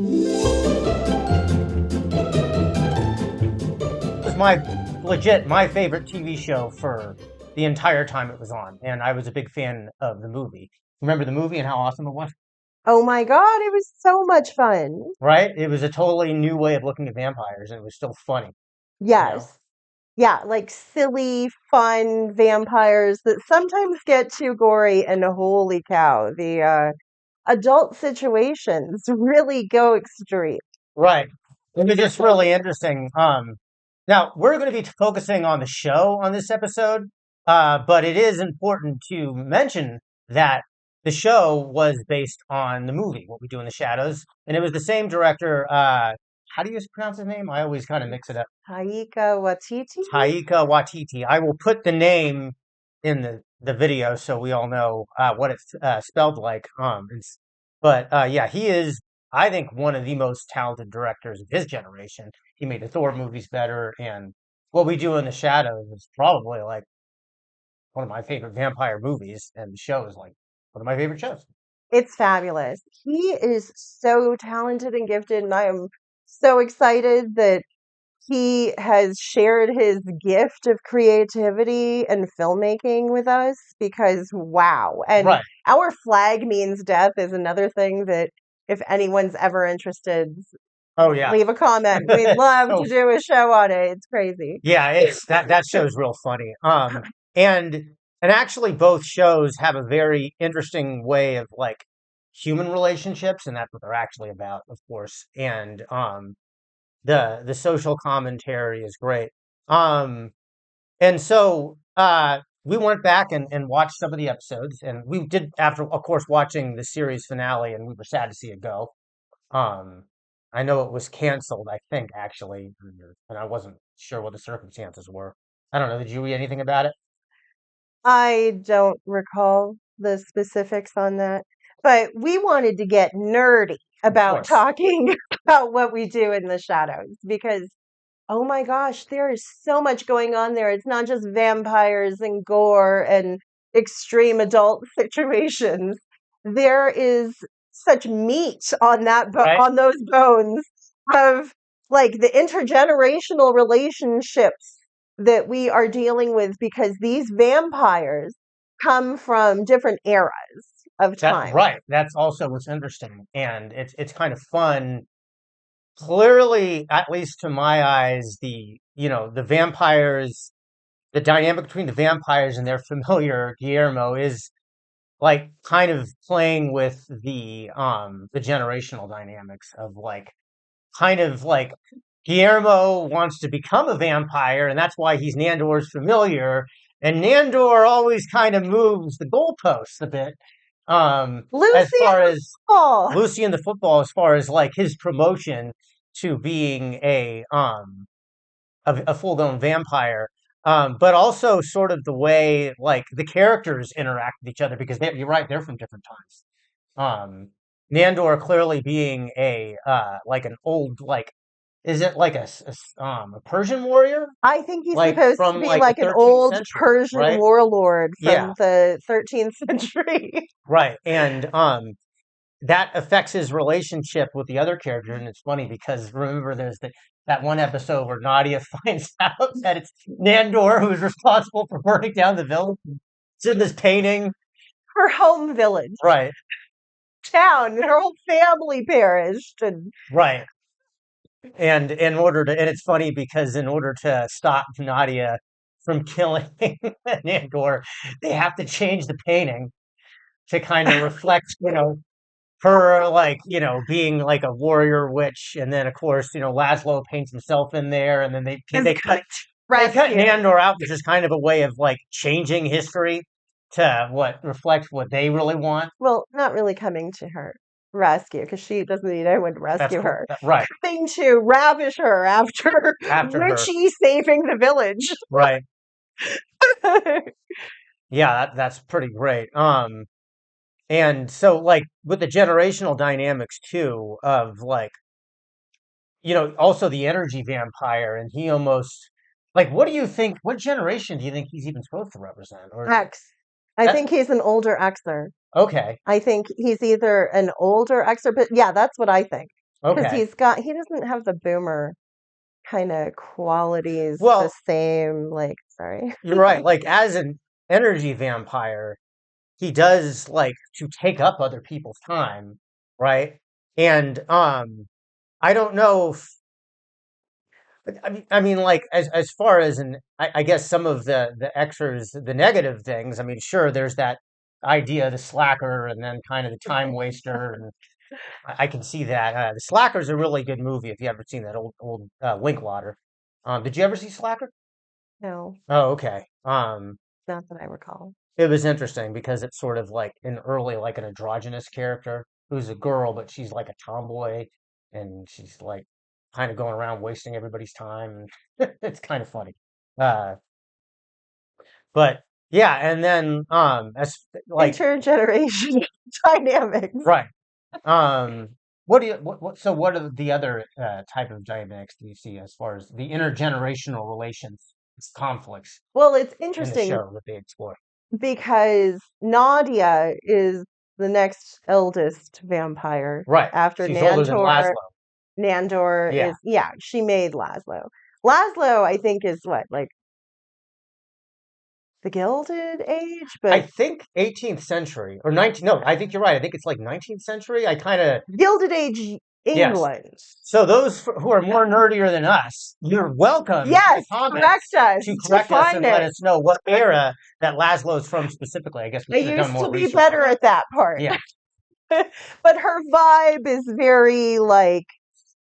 It was my favorite TV show for the entire time it was on, and I was a big fan of the movie. Remember the movie and how awesome it was, Oh my God, it was so much fun. right? It was a totally new way of looking at vampires, and it was still funny, you know? Yes. Yeah, like silly, fun vampires that sometimes get too gory, and holy cow, the adult situations really go extreme. Right. It was just really interesting. Now we're going to be focusing on the show on this episode, but it is important to mention that the show was based on the movie, What We Do in the Shadows, and it was the same director. How do you pronounce his name? I always kind of mix it up. Taika Waititi? Taika Waititi. I will put the name in the video so we all know what it's spelled like. But yeah, he is, I think, one of the most talented directors of his generation. He made the Thor movies better, and What We Do in the Shadows is probably like one of my favorite vampire movies, and the show is like one of my favorite shows. It's fabulous. He is so talented and gifted, and I am so excited that he has shared his gift of creativity and filmmaking with us because wow. And Right. Our Flag Means Death is another thing that if anyone's ever interested, Oh yeah. leave a comment. We'd love to So do a show on it. It's crazy. yeah, it's that show's real funny. And and actually both shows have a very interesting way of like human relationships, and that's what they're actually about, of course. And the social commentary is great. Um and so we went back and watched some of the episodes, and we did after of course watching the series finale, and we were sad to see it go. Um, I know it was canceled, I think, actually, and I wasn't sure what the circumstances were. I don't know. Did you read anything about it? I don't recall the specifics on that, but we wanted to get nerdy Of about course. talking about What We Do in the Shadows because, oh my gosh, there is so much going on there. It's not just vampires and gore and extreme adult situations. There is such meat on Right? on those bones of like the intergenerational relationships that we are dealing with because these vampires come from different eras of That time. right. That's also what's interesting, and it's kind of fun. Clearly, at least to my eyes, the vampires, the dynamic between the vampires and their familiar Guillermo is like kind of playing with the generational dynamics of like kind of like Guillermo wants to become a vampire, and that's why he's Nandor's familiar. And Nandor always kind of moves the goalposts a bit, as Lucy far and as Paul. Lucy in the football, as far as like his promotion to being a full-grown vampire. But also sort of the way like the characters interact with each other because you're right, they're from different times. Um, Nandor clearly being a like an old like is it like a Persian warrior I think he's like supposed to from be like the like an 13th old century, Persian right? warlord Yeah, from the 13th century. right. And that affects his relationship with the other characters, and it's funny because remember there's that one episode where Nadia finds out that it's Nandor who is responsible for burning down the village. It's in this painting, Her home village, right? town, her whole family perished. And Right. And and it's funny because in order to stop Nadia from killing Nandor, they have to change the painting to kind of reflect, her like, being like a warrior witch. And then of course, Laszlo paints himself in there, and then is they cut rescued. Nandor out, which is kind of a way of like changing history to what reflect what they really want. Well, not really coming to her rescue because she doesn't need anyone to That's rescue her. right Coming to ravish her after after her, Richie saving the village. right? Yeah, that's pretty great. And so like with the generational dynamics too of like, also the energy vampire, and he almost like what do you think, what generation do you think he's even supposed to represent? Or X. I that think he's an older Xer. okay. I think he's either an older Xer, but yeah, that's what I think. because Okay. he doesn't have the boomer kind of qualities the Well, same. Like, sorry. you're right. Like as an energy vampire, he does like to take up other people's time, right? And I don't know if I mean, like as far as I guess some of the extras, the negative things. I mean, sure, there's that idea of the slacker, and then kind of the time waster, and I can see that. The Slacker's a really good movie if you ever seen that old Linkwater. Did you ever see Slacker? No, Oh, okay. not that I recall. It was interesting because it's sort of like an early, like an androgynous character who's a girl, but she's like a tomboy, and she's like kind of going around wasting everybody's time. It's kind of funny. Uh, but yeah, and then as like Intergenerational dynamics. right. Um, what do you so what are the other type of dynamics do you see as far as the intergenerational relations conflicts Well, it's in the interesting show that they explore? because Nadia is the next eldest vampire Right. after She's older than Nandor. Laszlo. Nandor Yeah. is, yeah, she made Laszlo. Laszlo, I think, is what, like the Gilded Age, I but think 18th century or 19. No, I think you're right. I think it's like 19th century. I kind of Gilded Age yes. England. So those who are more nerdier than us, you're welcome in the Yes, correct comments us to to correct us find and let it. us know what era that Laszlo's from specifically. I guess we I should have done used to more be research on better that. at that part. Yeah. But her vibe is very like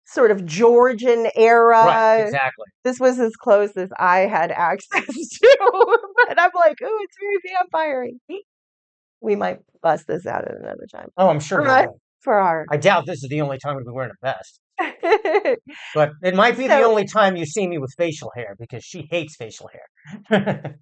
sort of Georgian Right. era. Exactly. This was as close as I had access to. But I'm like, oh, it's very vampire-y. We might bust this out at another time. Oh, I'm sure we Right. will. For our I doubt this is the only time we'll be wearing a vest. But it might be the so only time you see me with facial hair because she hates facial hair.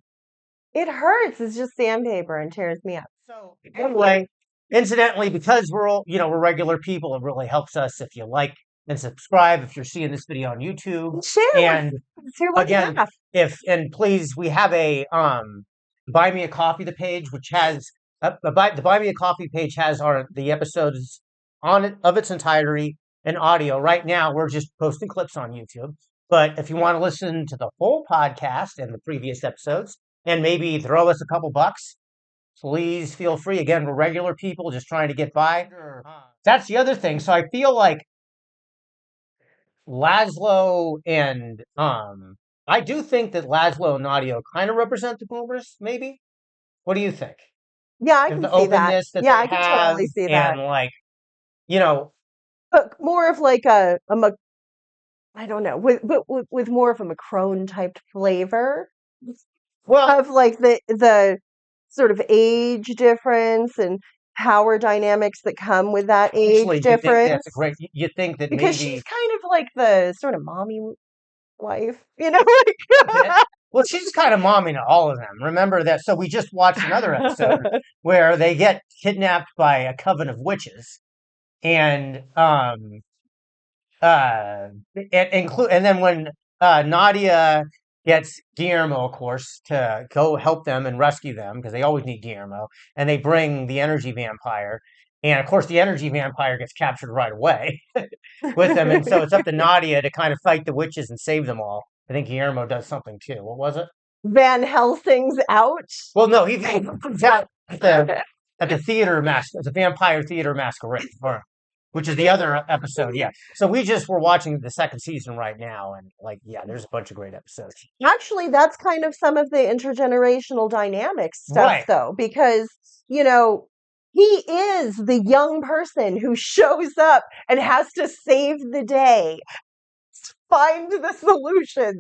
it hurts. It's just sandpaper and tears me up. So anyway, incidentally, because we're all, we're regular people, it really helps us if you like and subscribe if you're seeing this video on YouTube. Share And share one again, half. and please, we have a Buy Me a Coffee the page, which has the Buy Me a Coffee page has the episodes on it of its entirety in audio. Right now, we're just posting clips on YouTube. But if you want to listen to the whole podcast and the previous episodes, and maybe throw us a couple bucks, please feel free. Again, we're regular people just trying to get by. That's the other thing. So I feel like Laszlo and I do think that Laszlo and Nadia kind of represent the boomers, maybe. What do you think? Yeah, I If can the see that. openness that Yeah, they I can have totally see that. and like, you know, But more of like I don't know, with more of a Macron type flavor well, of like the sort of age difference and power dynamics that come with that age actually, you think that's a difference. great, you think that Because she's maybe kind of like the sort of mommy wife, a bit. Well, she's kind of momming to all of them. Remember that. So we just watched another episode where they get kidnapped by a coven of witches, and and then when Nadia gets Guillermo, of course, to go help them and rescue them because they always need Guillermo, and they bring the energy vampire, and of course the energy vampire gets captured right away with them, and so it's up to Nadia to kind of fight the witches and save them all. I think Guillermo does something too. What was it? Van Helsing's out. Well, no, he's out at the theater at the vampire theater masquerade, which is the other episode. Yeah. So we just were watching the second season right now, and like, yeah, there's a bunch of great episodes. Actually, that's kind of some of the intergenerational dynamics stuff, Right. though, because, he is the young person who shows up and has to save the day, find the solution,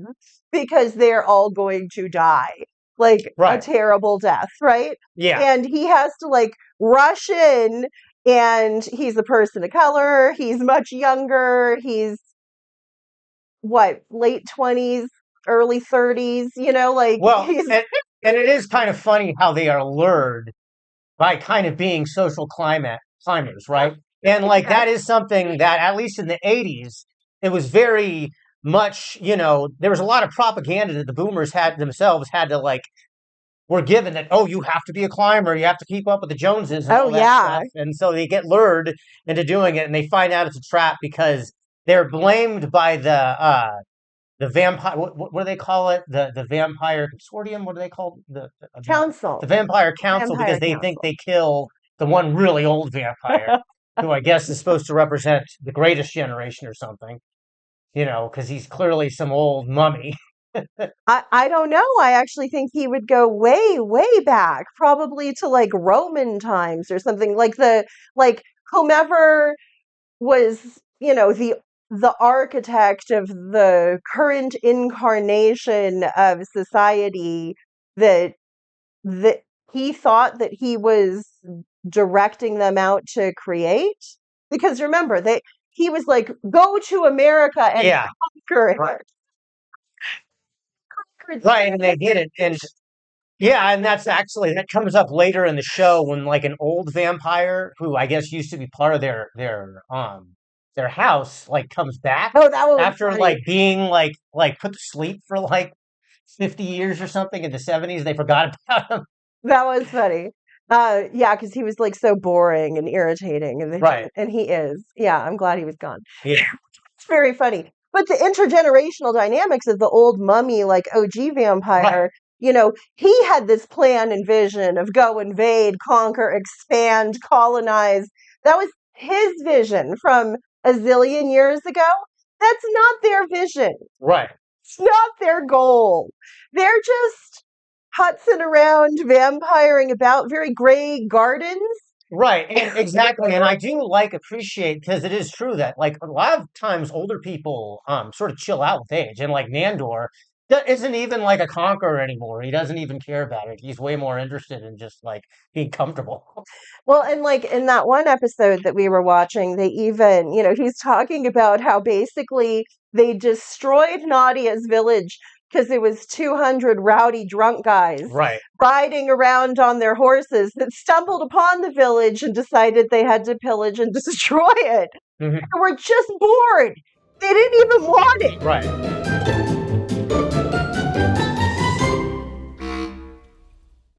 because they're all going to die. Like a Right. terrible death, right? Yeah. And he has to like rush in, and he's a person of color, he's much younger, he's what, late 20s, early 30s, like Well, he's and it is kind of funny how they are lured by kind of being social climbers, right? And like that is something that at least in the 80s, it was very much, there was a lot of propaganda that the boomers had to like were given that, oh, you have to be a climber, you have to keep up with the Joneses and Oh, all that yeah. stuff. And so they get lured into doing it, and they find out it's a trap because they're blamed by the vampire. What do they call it? The vampire consortium. What do they call Council. the vampire council? Vampire Because they think council. they kill the one really old vampire, who I guess is supposed to represent the greatest generation or something. You know, because he's clearly some old mummy. I don't know. I actually think he would go way, way back, probably to like Roman times or something. Like whomever was, the architect of the current incarnation of society that that he thought that he was directing them out to create. Because remember, he was like, go to America and Yeah, conquer it. right, Conquer right, and they did it, and yeah, and that comes up later in the show when like an old vampire who I guess used to be part of their house like comes back Oh, that one was after funny. like being like put to sleep for like 50 years or something in the 70s. They forgot about him. That was funny. Yeah, because he was like so boring and irritating, Right. and he is. Yeah, I'm glad he was gone. Yeah. It's very funny. But the intergenerational dynamics of the old mummy, like OG Right. vampire, he had this plan and vision of go invade, conquer, expand, colonize. That was his vision from a zillion years ago. That's not their vision. Right. It's not their goal. They're just putzing around, vampiring about very gray gardens. Right, and exactly, and I do appreciate because it is true that like a lot of times older people sort of chill out with age, and like Nandor isn't even like a conqueror anymore. He doesn't even care about it. He's way more interested in just like being comfortable. Well, and like in that one episode that we were watching, they even, he's talking about how basically they destroyed Nadia's village because it was 200 rowdy drunk guys Right. riding around on their horses that stumbled upon the village and decided they had to pillage and destroy it. Mhm. They were just bored. They didn't even want it. Right.